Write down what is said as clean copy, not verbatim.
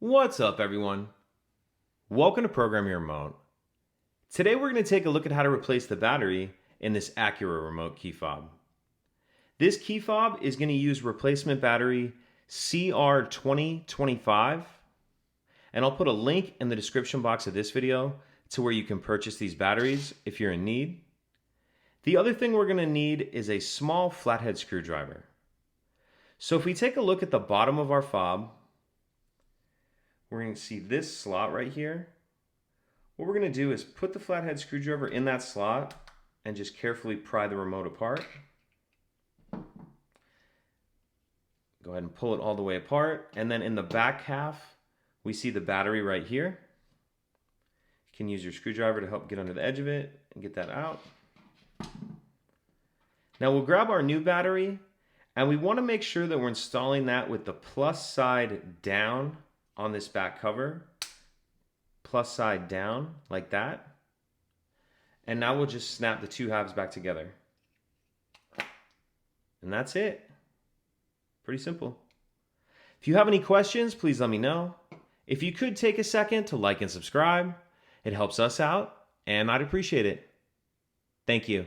What's up, everyone? Welcome to Program Your Remote. Today we're going to take a look at how to replace the battery in this Acura remote key fob. This key fob is going to use replacement battery CR2025, and I'll put a link in the description box of this video to where you can purchase these batteries if you're in need. The other thing we're going to need is a small flathead screwdriver. So if we take a look at the bottom of our fob, we're going to see this slot right here. What we're going to do is put the flathead screwdriver in that slot and just carefully pry the remote apart. Go ahead and pull it all the way apart. And then in the back half, we see the battery right here. You can use your screwdriver to help get under the edge of it and get that out. Now we'll grab our new battery, and we want to make sure that we're installing that with the plus side down on this back cover. Plus side down, like that. And now we'll just snap the two halves back together. And that's it. Pretty simple. If you have any questions, please let me know. If you could take a second to like and subscribe, it helps us out, and I'd appreciate it. Thank you.